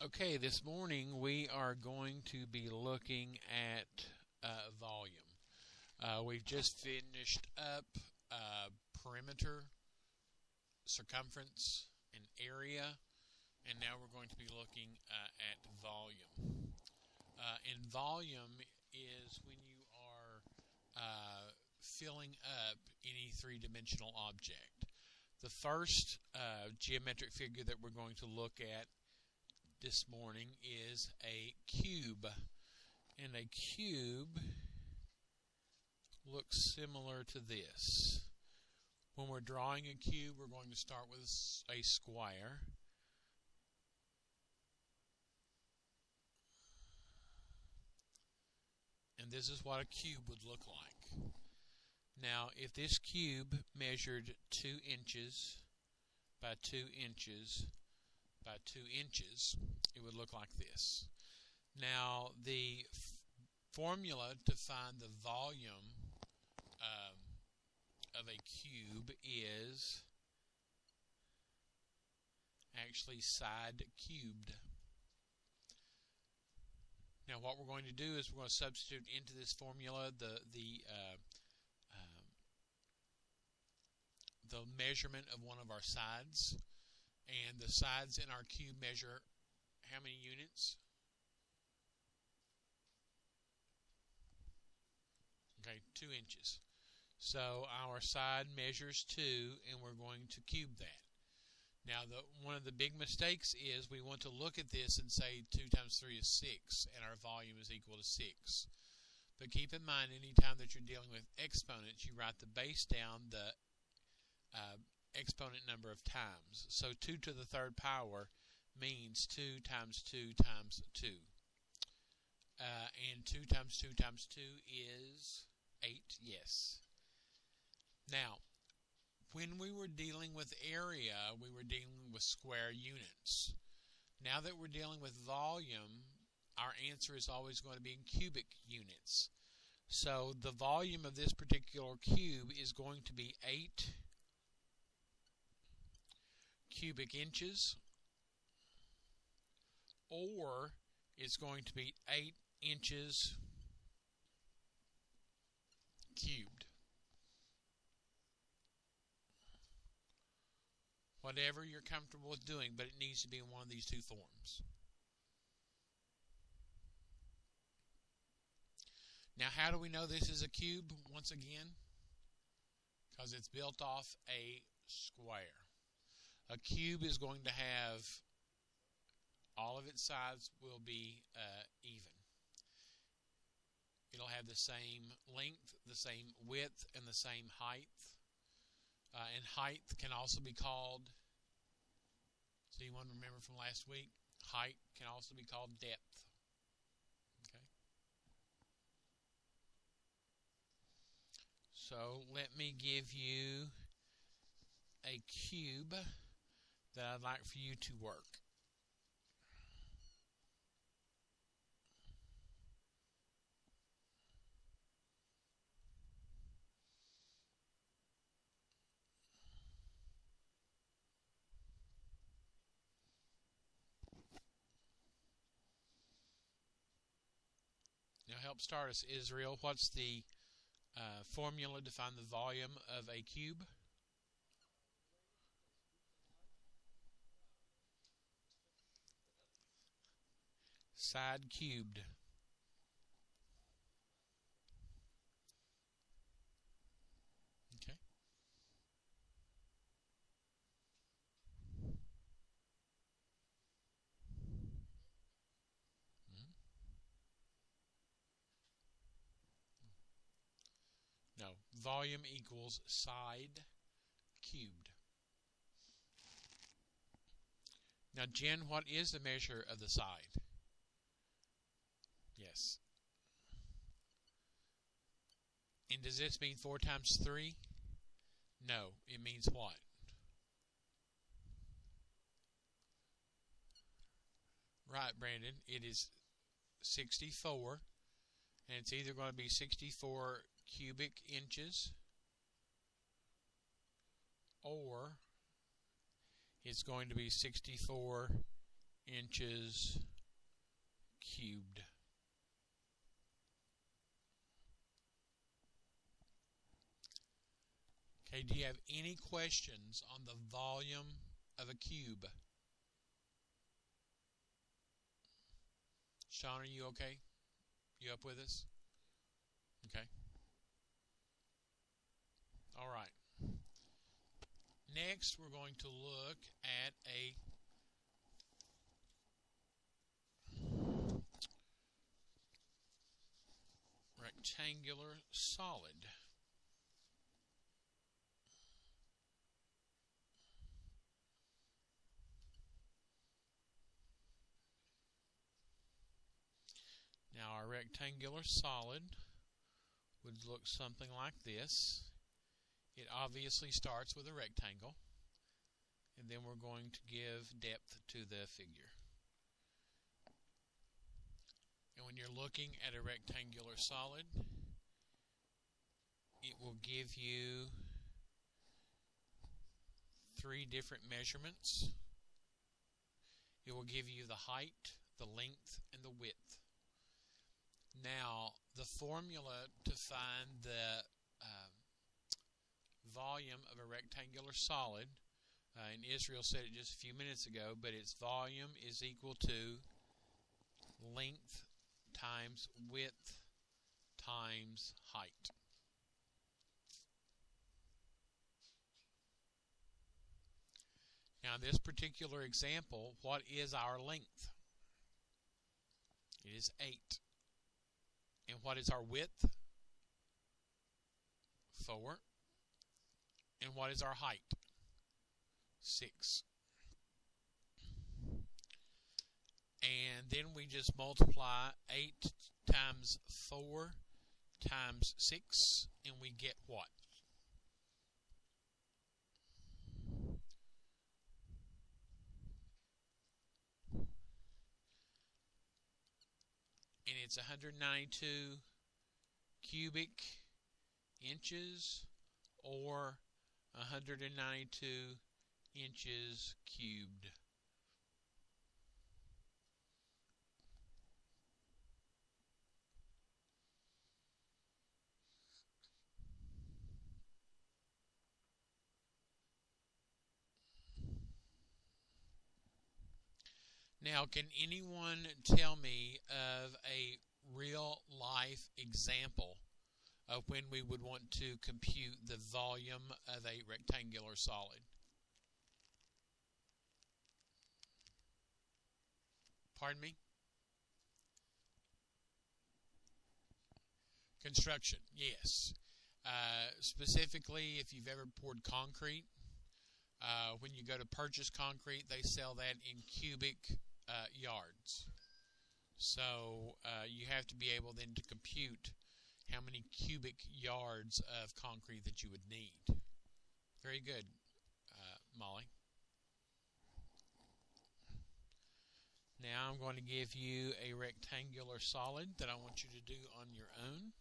Okay, this morning we are going to be looking at volume. We've just finished up perimeter, circumference, and area, and now we're going to be looking at volume. And volume is when you are filling up any three-dimensional object. The first geometric figure that we're going to look at this morning is a cube, and a cube looks similar to this. When we're drawing a cube, we're going to start with a square, and this is what a cube would look like. Now, if this cube measured 2 inches by 2 inches by 2 inches, it would look like this. Now, the formula to find the volume of a cube is actually side cubed. Now, what we're going to do is we're going to substitute into this formula the measurement of one of our sides. And the sides in our cube measure how many units? Okay, 2 inches. So our side measures 2, and we're going to cube that. Now, one of the big mistakes is we want to look at this and say 2 times 3 is 6, and our volume is equal to 6. But keep in mind, anytime that you're dealing with exponents, you write the base down the exponent number of times. So 2 to the third power means 2 times 2 times 2. And 2 times 2 times 2 is 8, yes. Now, when we were dealing with area, we were dealing with square units. Now that we're dealing with volume, our answer is always going to be in cubic units. So the volume of this particular cube is going to be 8 cubic inches, or it's going to be 8 inches cubed. Whatever you're comfortable with doing, but it needs to be in one of these two forms. Now, how do we know this is a cube? Once again, because it's built off a square. A cube is going to have all of its sides will be even. It'll have the same length, the same width, and the same height. And height can also be called, so you want to remember from last week, height can also be called depth. Okay. So let me give you a cube that I'd like for you to work. Now help start us, Israel. What's the formula to find the volume of a cube? Side cubed. Okay. No, volume equals side cubed. Now, Jen, what is the measure of the side? Yes. And does this mean 4 times 3? No, it means what? Right, Brandon, it is 64, and it's either going to be 64 cubic inches or it's going to be 64 inches cubed. Okay, do you have any questions on the volume of a cube? Sean, are you okay? You up with us? Okay. All right. Next, we're going to look at a rectangular solid. Now, our rectangular solid would look something like this. It obviously starts with a rectangle, and then we're going to give depth to the figure. And when you're looking at a rectangular solid, it will give you 3 different measurements. It will give you the height, the length, and the width. Now, the formula to find the volume of a rectangular solid, and Israel said it just a few minutes ago, but its volume is equal to length times width times height. Now, in this particular example, what is our length? It is 8. And what is our width? 4. And what is our height? 6. And then we just multiply 8 times 4 times 6, and we get what? And it's 192 cubic inches, or 192 inches cubed. Now, can anyone tell me of a real life example of when we would want to compute the volume of a rectangular solid? Pardon me? Construction, yes. Specifically, if you've ever poured concrete, when you go to purchase concrete, they sell that in cubic yards. So you have to be able then to compute how many cubic yards of concrete that you would need. Very good, Molly. Now I'm going to give you a rectangular solid that I want you to do on your own.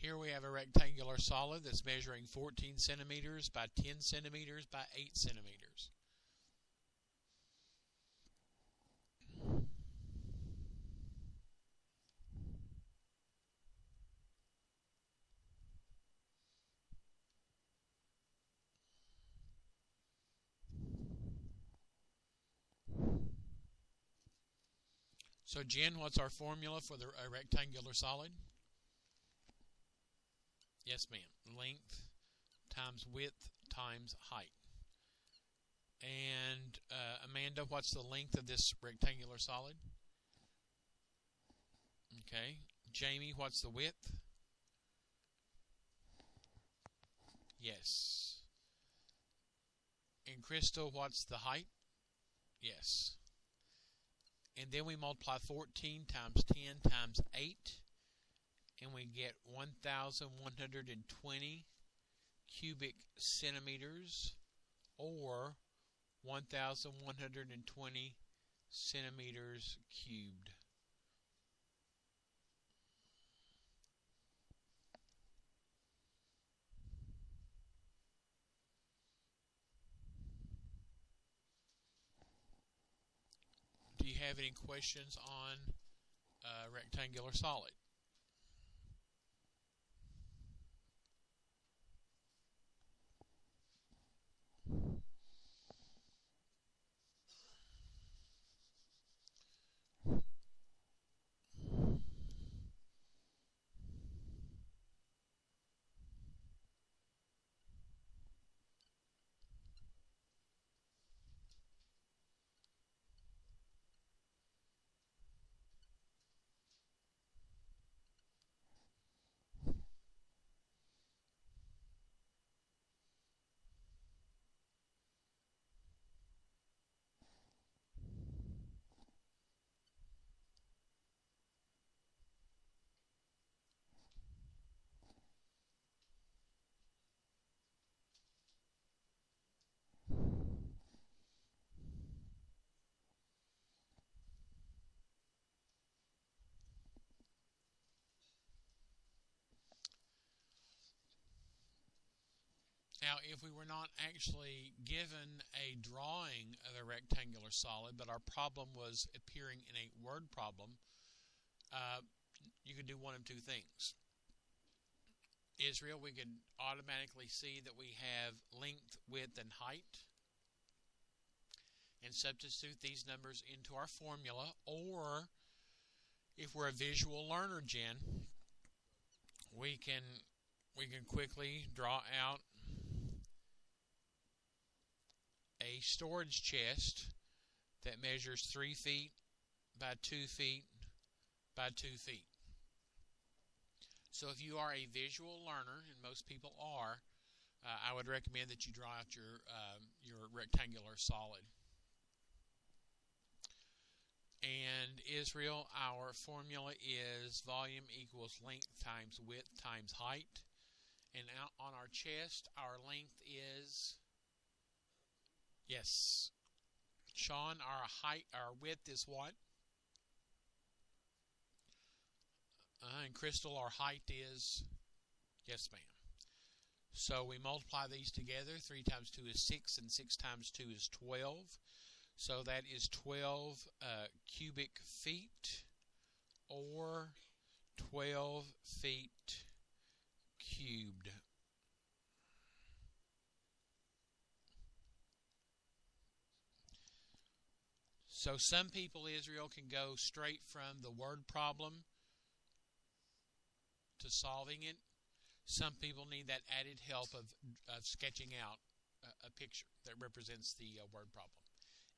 Here we have a rectangular solid that's measuring 14 centimeters by 10 centimeters by 8 centimeters. So Jen, what's our formula for a rectangular solid? Yes, ma'am. Length times width times height. And Amanda, what's the length of this rectangular solid? Okay. Jamie, what's the width? Yes. And Crystal, what's the height? Yes. And then we multiply 14 times 10 times 8. and we get 1,120 cubic centimeters, or 1,120 centimeters cubed. Do you have any questions on rectangular solid? Now, if we were not actually given a drawing of a rectangular solid, but our problem was appearing in a word problem, you could do one of two things. Israel, we could automatically see that we have length, width, and height, and substitute these numbers into our formula. Or, if we're a visual learner, Jen, we can quickly draw out a storage chest that measures 3 feet by 2 feet by 2 feet. So if you are a visual learner, and most people are, I would recommend that you draw out your rectangular solid. And Israel, our formula is volume equals length times width times height. And out on our chest, our length is, yes, Sean, our width is what? And Crystal, our height is, yes, ma'am. So we multiply these together. 3 times 2 is 6, and 6 times 2 is 12. So that is 12 cubic feet, or 12 feet cubed. So some people, Israel, can go straight from the word problem to solving it. Some people need that added help of sketching out a picture that represents the word problem.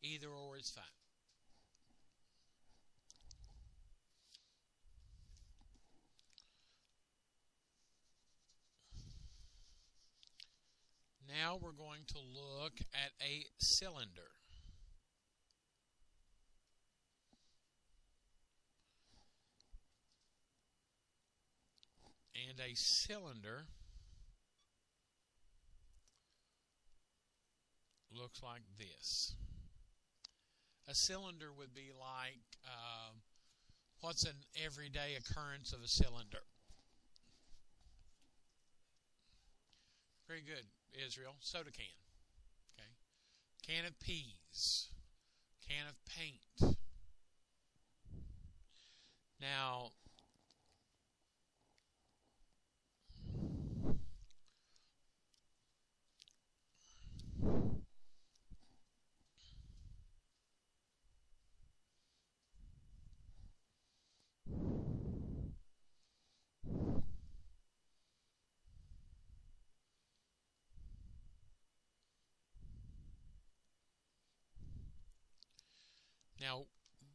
Either or is fine. Now we're going to look at a cylinder. And a cylinder looks like this. A cylinder would be like, what's an everyday occurrence of a cylinder? Very good, Israel. Soda can. Okay. Can of peas. Can of paint. Now,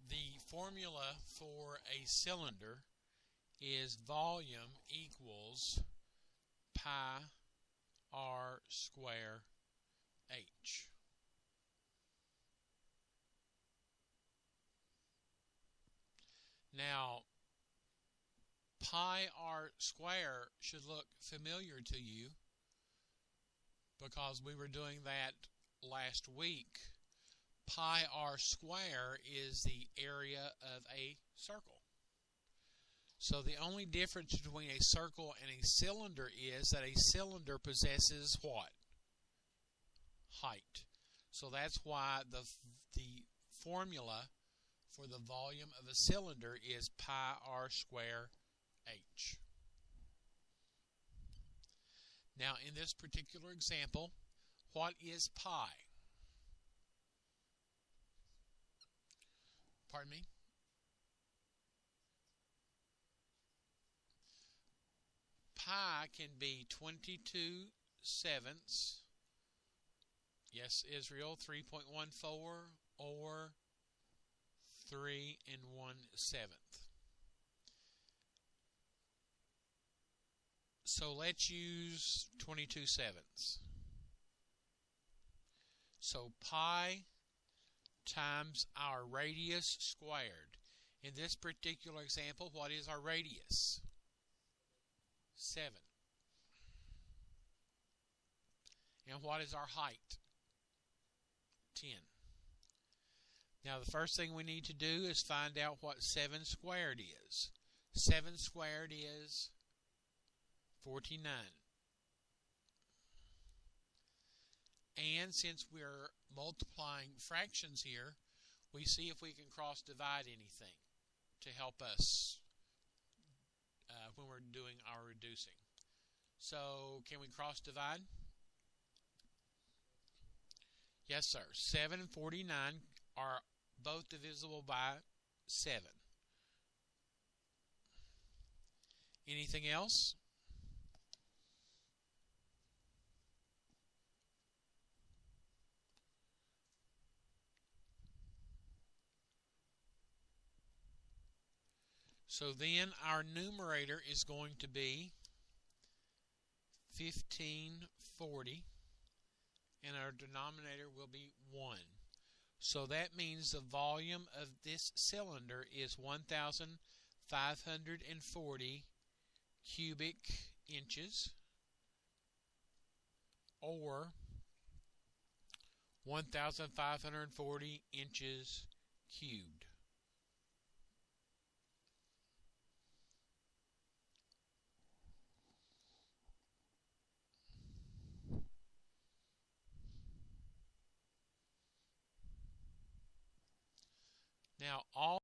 the formula for a cylinder is volume equals pi r square h. Now, pi r square should look familiar to you because we were doing that last week. Pi r square is the area of a circle. So the only difference between a circle and a cylinder is that a cylinder possesses what? Height. So that's why the formula for the volume of a cylinder is pi r square h. Now in this particular example, what is pi? Pardon me? Pi can be 22 sevenths. Yes, Israel, 3.14 or 3 1/7. So let's use 22 sevenths. So pi times our radius squared. In this particular example, what is our radius? 7. And what is our height? 10. Now the first thing we need to do is find out what 7 squared is. 7 squared is 49. And since we're multiplying fractions here, we see if we can cross divide anything to help us when we're doing our reducing. So can we cross divide? Yes, sir. 7 and 49 are both divisible by 7. Anything else? So then our numerator is going to be 1540 and our denominator will be 1. So that means the volume of this cylinder is 1,540 cubic inches or 1,540 inches cubed. Now all